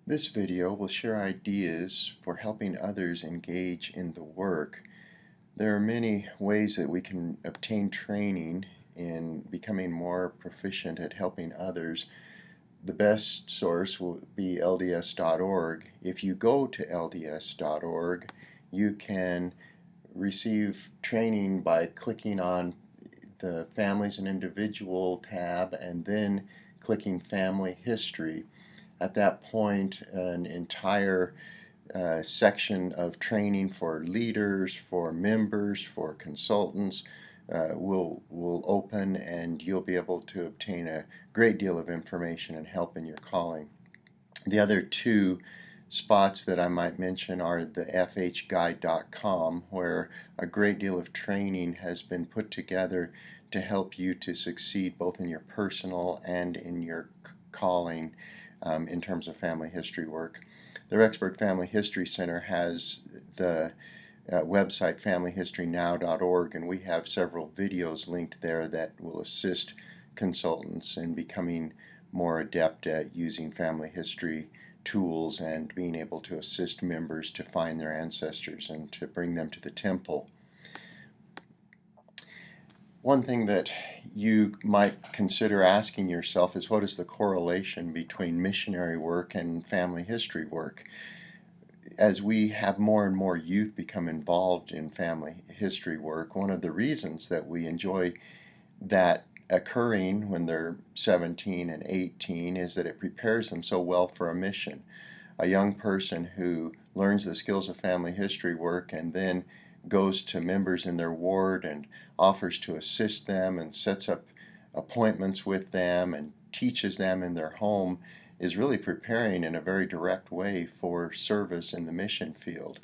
This video will share ideas for helping others engage in the work. There are many ways that we can obtain training in becoming more proficient at helping others. The best source will be LDS.org. If you go to LDS.org, you can receive training by clicking on the Families and Individual tab and then clicking Family History. At that point, an entire section of training for leaders, for members, for consultants will open, and you'll be able to obtain a great deal of information and help in your calling. The other two spots that I might mention are the fhguide.com, where a great deal of training has been put together to help you to succeed both in your personal and in your calling in terms of family history work. The Rexburg Family History Center has the website familyhistorynow.org, and we have several videos linked there that will assist consultants in becoming more adept at using family history tools and being able to assist members to find their ancestors and to bring them to the temple. One thing that you might consider asking yourself is, what is the correlation between missionary work and family history work? As we have more and more youth become involved in family history work, one of the reasons that we enjoy that occurring when they're 17 and 18 is that it prepares them so well for a mission. A young person who learns the skills of family history work and then goes to members in their ward and offers to assist them and sets up appointments with them and teaches them in their home is really preparing in a very direct way for service in the mission field.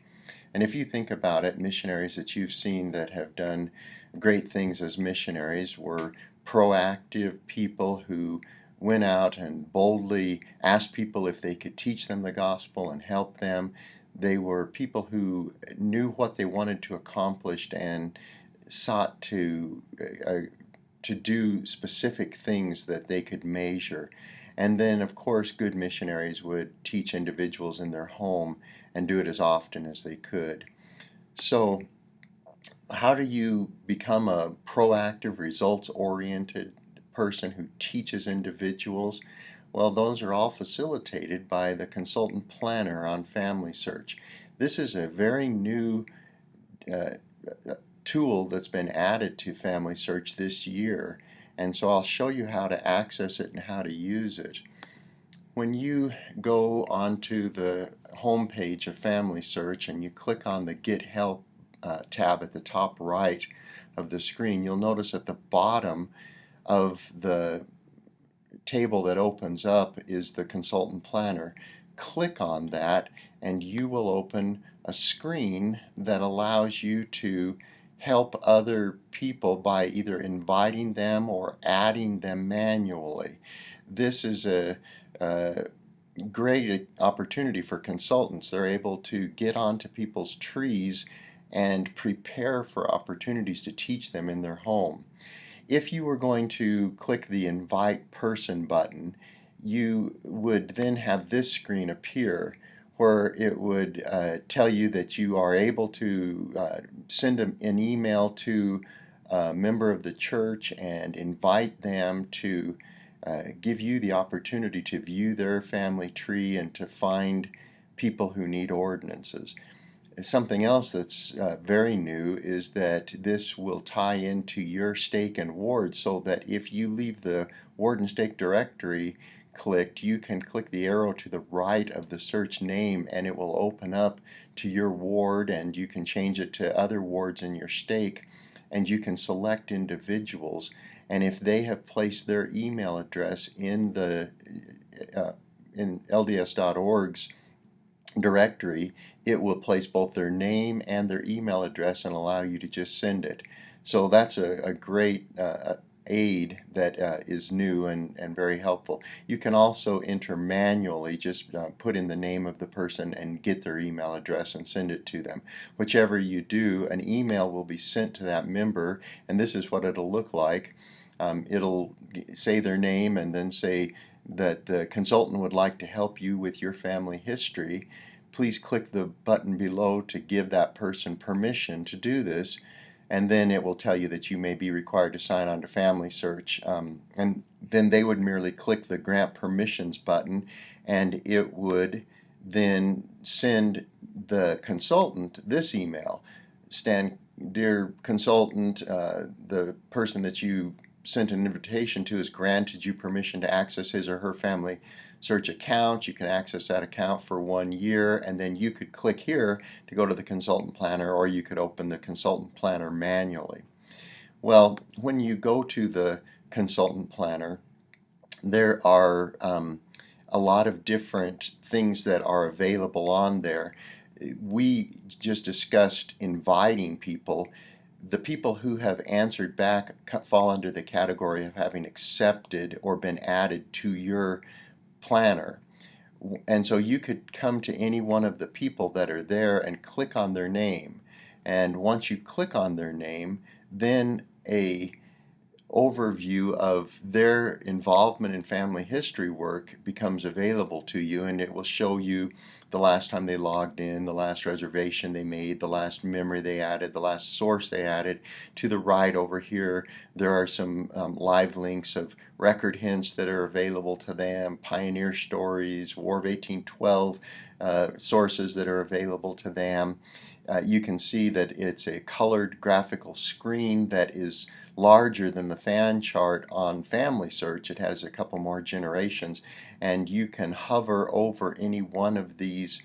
And if you think about it, missionaries that you've seen that have done great things as missionaries were proactive people who went out and boldly asked people if they could teach them the gospel and help them. They were people who knew what they wanted to accomplish and sought to do specific things that they could measure. And then, of course, good missionaries would teach individuals in their home and do it as often as they could. So, how do you become a proactive, results-oriented person who teaches individuals? Well, those are all facilitated by the consultant planner on FamilySearch. This is a very new uh, tool that's been added to FamilySearch this year, and so I'll show you how to access it and how to use it. When you go onto the home page of FamilySearch and you click on the Get Help tab at the top right of the screen, you'll notice at the bottom of the table that opens up is the consultant planner. Click on that and you will open a screen that allows you to help other people by either inviting them or adding them manually. This is a great opportunity for consultants. They're able to get onto people's trees and prepare for opportunities to teach them in their home. If you were going to click the Invite Person button, you would then have this screen appear where it would tell you that you are able to send an email to a member of the church and invite them to give you the opportunity to view their family tree and to find people who need ordinances. Something else that's very new is that this will tie into your stake and ward, so that if you leave the ward and stake directory clicked, you can click the arrow to the right of the search name and it will open up to your ward, and you can change it to other wards in your stake, and you can select individuals, and if they have placed their email address in the in LDS.org's directory, it will place both their name and their email address and allow you to just send it. So that's a great aid that is new and very helpful. You can also enter manually, just put in the name of the person and get their email address and send it to them. Whichever you do, an email will be sent to that member, and this is what it'll look like. It'll say their name and then say that the consultant would like to help you with your family history, please click the button below to give that person permission to do this, and then it will tell you that you may be required to sign on to FamilySearch, and then they would merely click the grant permissions button, and it would then send the consultant this email. Stan, dear consultant, the person that you sent an invitation to has granted you permission to access his or her family search account. You can access that account for 1 year, and then you could click here to go to the consultant planner, or you could open the consultant planner manually. Well, when you go to the consultant planner, there are a lot of different things that are available on there. We just discussed inviting people. The people who have answered back fall under the category of having accepted or been added to your planner. And so you could come to any one of the people that are there and click on their name. And once you click on their name, then a overview of their involvement in family history work becomes available to you, and it will show you the last time they logged in, the last reservation they made, the last memory they added, the last source they added. To the right over here, there are some live links of record hints that are available to them, pioneer stories, War of 1812 sources that are available to them. You can see that it's a colored graphical screen that is larger than the fan chart on FamilySearch. It has a couple more generations, and you can hover over any one of these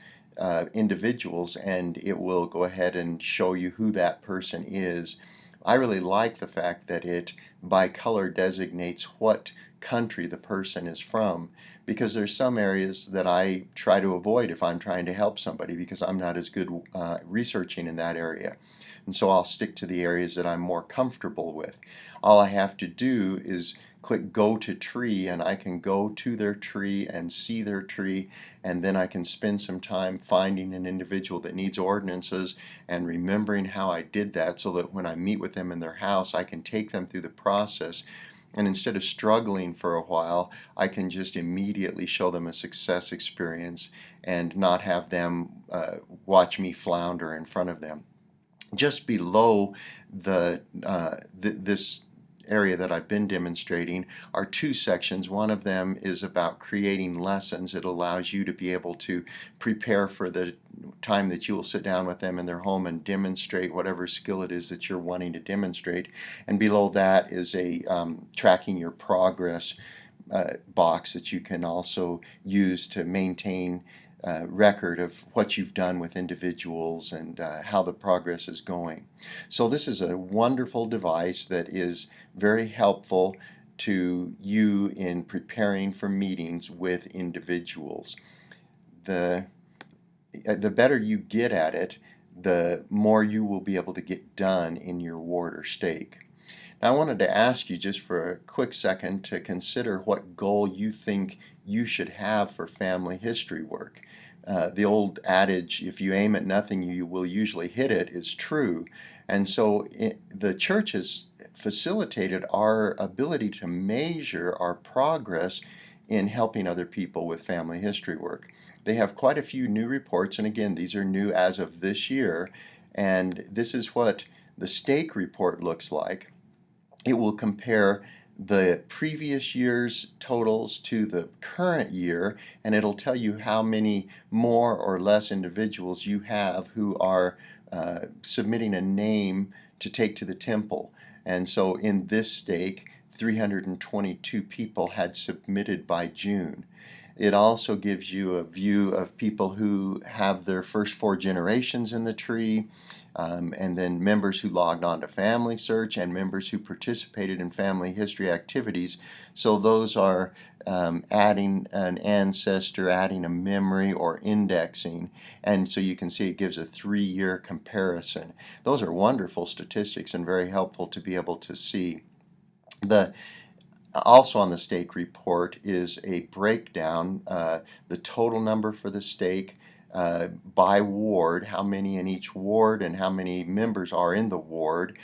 individuals and it will go ahead and show you who that person is. I really like the fact that it by color designates what country the person is from, because there's some areas that I try to avoid if I'm trying to help somebody, because I'm not as good researching in that area. And so I'll stick to the areas that I'm more comfortable with. All I have to do is click go to tree, and I can go to their tree and see their tree, and then I can spend some time finding an individual that needs ordinances and remembering how I did that, so that when I meet with them in their house, I can take them through the process. And instead of struggling for a while, I can just immediately show them a success experience and not have them watch me flounder in front of them. Just below this area that I've been demonstrating are two sections. One of them is about creating lessons. It allows you to be able to prepare for the time that you will sit down with them in their home and demonstrate whatever skill it is that you're wanting to demonstrate. And below that is a tracking your progress box that you can also use to maintain record of what you've done with individuals and how the progress is going. So this is a wonderful device that is very helpful to you in preparing for meetings with individuals. The better you get at it, the more you will be able to get done in your ward or stake. Now, I wanted to ask you just for a quick second to consider what goal you think you should have for family history work. The old adage, if you aim at nothing, you will usually hit it, is true. And so the church has facilitated our ability to measure our progress in helping other people with family history work. They have quite a few new reports, and again, these are new as of this year, and this is what the stake report looks like. It will compare the previous year's totals to the current year, and it'll tell you how many more or less individuals you have who are submitting a name to take to the temple. And so in this stake, 322 people had submitted by June. It also gives you a view of people who have their first 4 generations in the tree, and then members who logged on to FamilySearch and members who participated in family history activities. So those are adding an ancestor, adding a memory, or indexing. And so you can see it gives a 3-year comparison. Those are wonderful statistics and very helpful to be able to see. Also on the stake report is a breakdown, the total number for the stake by ward, how many in each ward and how many members are in the ward,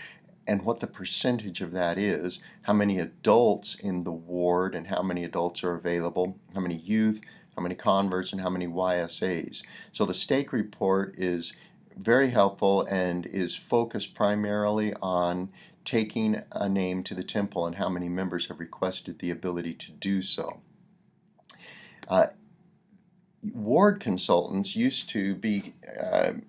and what the percentage of that is, how many adults in the ward and how many adults are available, how many youth, how many converts, and how many YSAs. So the stake report is very helpful and is focused primarily on taking a name to the temple and how many members have requested the ability to do so. Ward consultants used to be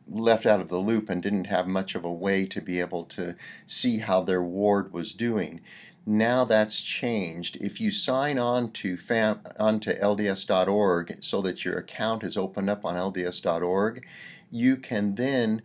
left out of the loop and didn't have much of a way to be able to see how their ward was doing. Now that's changed. If you sign on to onto LDS.org so that your account is opened up on LDS.org, you can then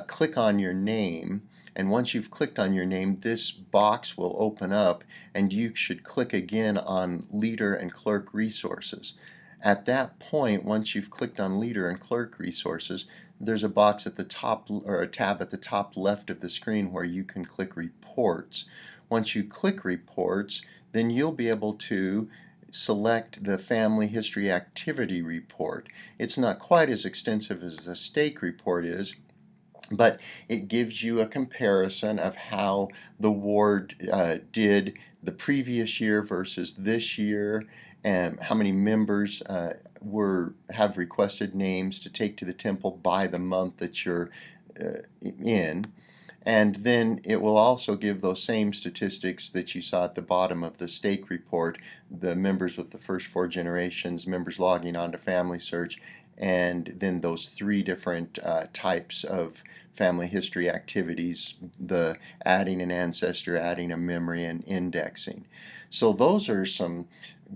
click on your name, and once you've clicked on your name, this box will open up and you should click again on Leader and Clerk Resources. At that point, once you've clicked on Leader and Clerk Resources, there's a box at the top, or a tab at the top left of the screen where you can click Reports. Once you click Reports, then you'll be able to select the Family History Activity Report. It's not quite as extensive as the stake report is, but it gives you a comparison of how the ward did the previous year versus this year, and how many members have requested names to take to the temple by the month that you're in. And then it will also give those same statistics that you saw at the bottom of the stake report, the members with the first 4 generations, members logging on to FamilySearch, and then those 3 different types of family history activities, the adding an ancestor, adding a memory, and indexing. So those are some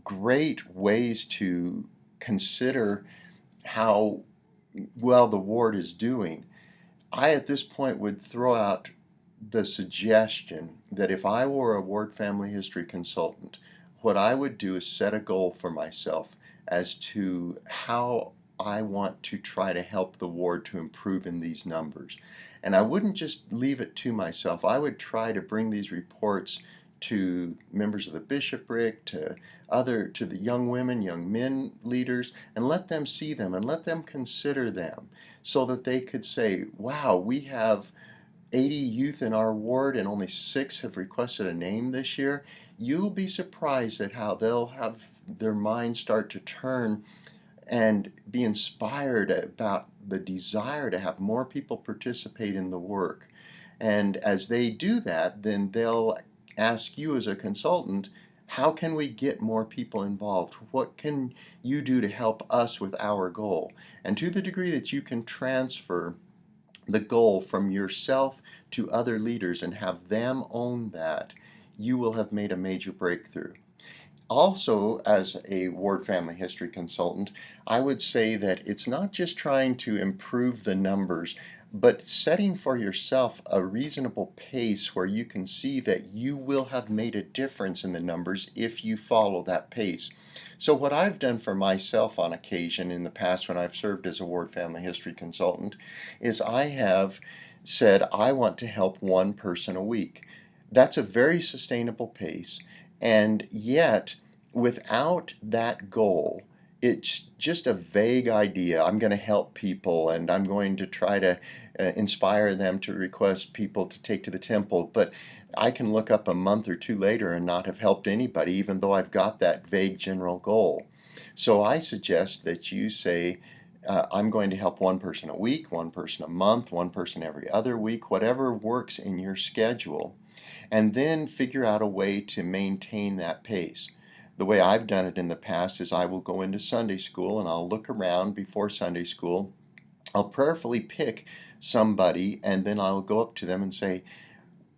great ways to consider how well the ward is doing. I at this point would throw out the suggestion that if I were a ward family history consultant, what I would do is set a goal for myself as to how I want to try to help the ward to improve in these numbers. And I wouldn't just leave it to myself. I would try to bring these reports to members of the bishopric, to the young women, young men leaders, and let them see them and let them consider them so that they could say, wow, we have 80 youth in our ward and only 6 have requested a name this year. You'll be surprised at how they'll have their minds start to turn and be inspired about the desire to have more people participate in the work. And as they do that, then they'll ask you as a consultant, how can we get more people involved? What can you do to help us with our goal? And to the degree that you can transfer the goal from yourself to other leaders and have them own that, you will have made a major breakthrough. Also, as a ward family history consultant, I would say that it's not just trying to improve the numbers, but setting for yourself a reasonable pace where you can see that you will have made a difference in the numbers if you follow that pace. So what I've done for myself on occasion in the past when I've served as a ward family history consultant is I have said I want to help 1 person a week. That's a very sustainable pace, and yet without that goal, it's just a vague idea. I'm going to help people and I'm going to try to inspire them to request people to take to the temple, but I can look up a month or 2 later and not have helped anybody, even though I've got that vague general goal. So I suggest that you say, I'm going to help 1 person a week, 1 person a month, 1 person every other week, whatever works in your schedule, and then figure out a way to maintain that pace. The way I've done it in the past is I will go into Sunday school and I'll look around before Sunday school. I'll prayerfully pick somebody and then I'll go up to them and say,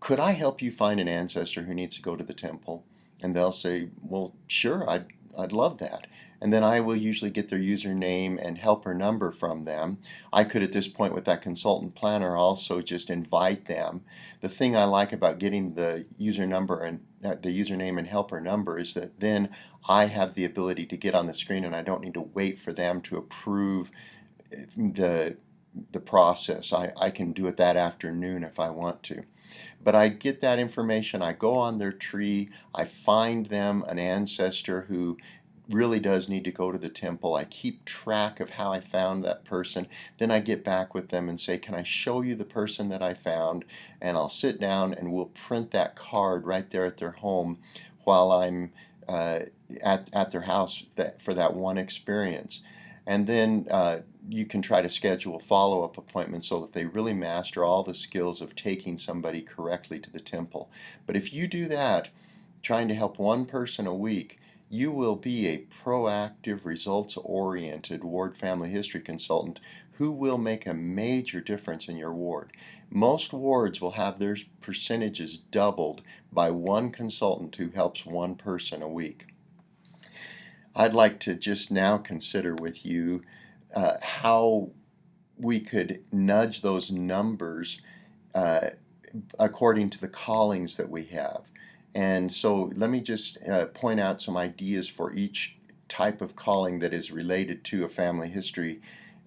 could I help you find an ancestor who needs to go to the temple? And they'll say, well, sure, I'd love that. And then I will usually get their username and helper number from them. I could at this point with that consultant planner also just invite them. The thing I like about getting the user number and the username and helper number is that then I have the ability to get on the screen and I don't need to wait for them to approve the process. I can do it that afternoon if I want to. But I get that information, I go on their tree, I find them an ancestor who really does need to go to the temple. I keep track of how I found that person. Then I get back with them and say, can I show you the person that I found? And I'll sit down and we'll print that card right there at their home while I'm uh, at their house for that one experience. And then you can try to schedule follow-up appointments so that they really master all the skills of taking somebody correctly to the temple. But if you do that, trying to help one person a week, you will be a proactive, results-oriented ward family history consultant who will make a major difference in your ward. Most wards will have their percentages doubled by one consultant who helps one person a week. I'd like to just now consider with you how we could nudge those numbers uh, according to the callings that we have. And so let me just point out some ideas for each type of calling that is related to a family history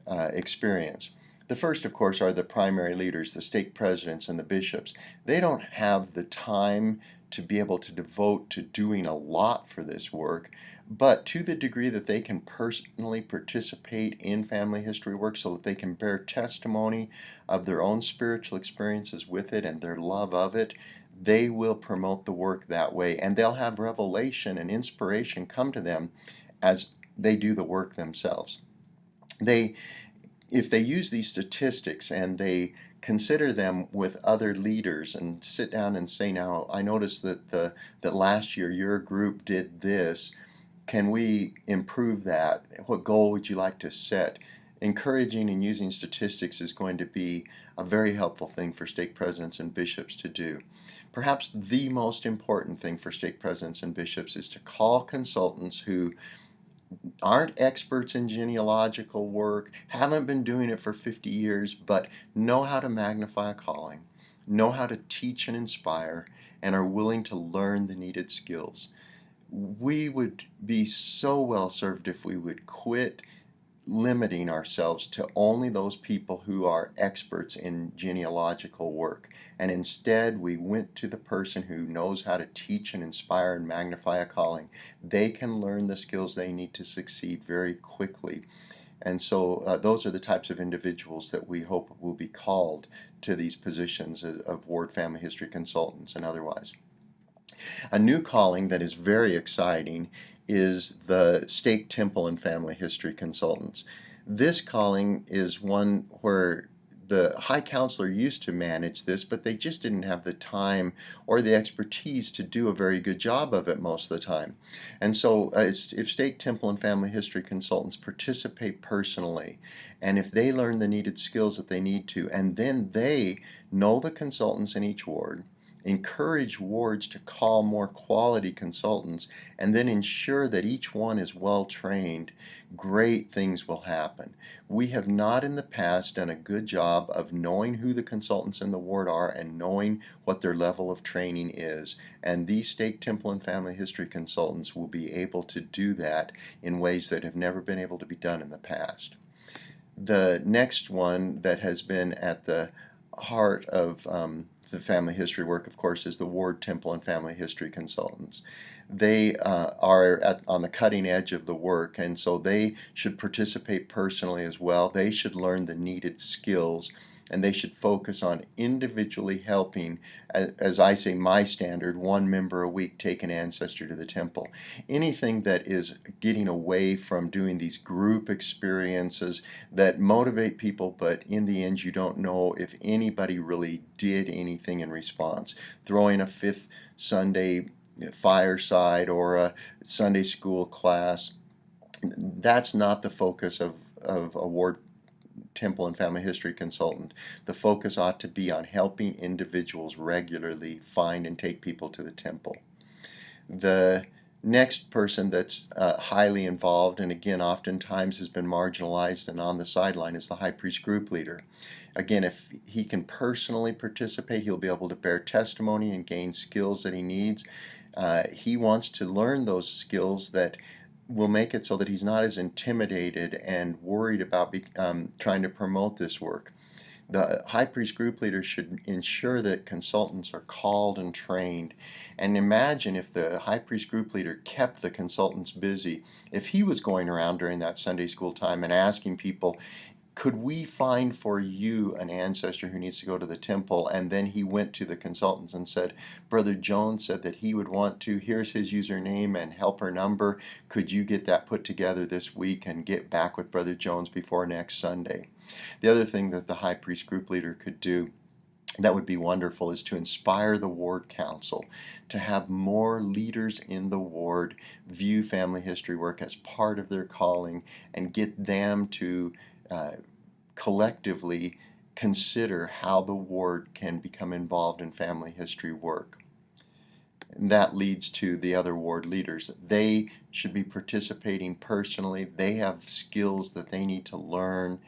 experience. The first, of course, are the primary leaders, the stake presidents and the bishops. They don't have the time to be able to devote to doing a lot for this work, but to the degree that they can personally participate in family history work so that they can bear testimony of their own spiritual experiences with it and their love of it, they will promote the work that way, and they'll have revelation and inspiration come to them as they do the work themselves. If they use these statistics and they consider them with other leaders and sit down and say, now I noticed that last year your group did this, can we improve that? What goal would you like to set? Encouraging and using statistics is going to be a very helpful thing for stake presidents and bishops to do. Perhaps the most important thing for stake presidents and bishops is to call consultants who aren't experts in genealogical work, haven't been doing it for 50 years, but know how to magnify a calling, know how to teach and inspire, and are willing to learn the needed skills. We would be so well served if we would quit limiting ourselves to only those people who are experts in genealogical work, and instead we went to the person who knows how to teach and inspire and magnify a calling. They can learn the skills they need to succeed very quickly. And so those are the types of individuals that we hope will be called to these positions of ward family history consultants and otherwise. A new calling that is very exciting is the stake temple and family history consultants. This calling is one where the High Counselor used to manage this, but they just didn't have the time or the expertise to do a very good job of it most of the time. And so if stake temple and family history consultants participate personally, and if they learn the needed skills that they need to, and then they know the consultants in each ward, encourage wards to call more quality consultants, and then ensure that each one is well trained, great things will happen. We have not in the past done a good job of knowing who the consultants in the ward are and knowing what their level of training is, and these stake temple and family history consultants will be able to do that in ways that have never been able to be done in the past. The next one that has been at the heart of the family history work, of course, is the ward temple and family history consultants. They are on the cutting edge of the work, and so they should participate personally as well. They should learn the needed skills, and they should focus on individually helping, as I say, my standard, one member a week take an ancestor to the temple. Anything that is getting away from doing these group experiences that motivate people, but in the end you don't know if anybody really did anything in response. Throwing a fifth Sunday fireside or a Sunday school class, that's not the focus of a ward temple and family history consultant. The focus ought to be on helping individuals regularly find and take people to the temple. The next person that's highly involved, and again oftentimes has been marginalized and on the sideline, is the high priest group leader. Again, if he can personally participate, he'll be able to bear testimony and gain skills that he needs. He wants to learn those skills that will make it so that he's not as intimidated and worried about trying to promote this work. The high priest group leader should ensure that consultants are called and trained. And imagine if the high priest group leader kept the consultants busy, if he was going around during that Sunday school time and asking people, could we find for you an ancestor who needs to go to the temple? And then he went to the consultants and said, Brother Jones said that he would want to, here's his username and helper number. Could you get that put together this week and get back with Brother Jones before next Sunday? The other thing that the high priest group leader could do that would be wonderful is to inspire the ward council to have more leaders in the ward view family history work as part of their calling and get them to uh, collectively consider how the ward can become involved in family history work. And that leads to the other ward leaders. They should be participating personally. They have skills that they need to learn.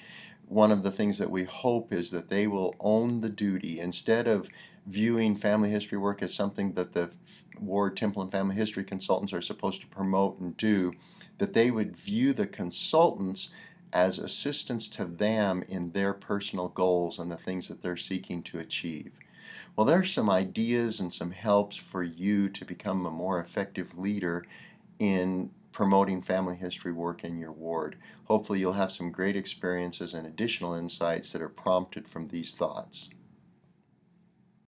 One of the things that we hope is that they will own the duty instead of viewing family history work as something that the ward temple and family history consultants are supposed to promote and do, that they would view the consultants as assistants to them in their personal goals and the things that they're seeking to achieve. Well, there's some ideas and some helps for you to become a more effective leader in promoting family history work in your ward. Hopefully you'll have some great experiences and additional insights that are prompted from these thoughts.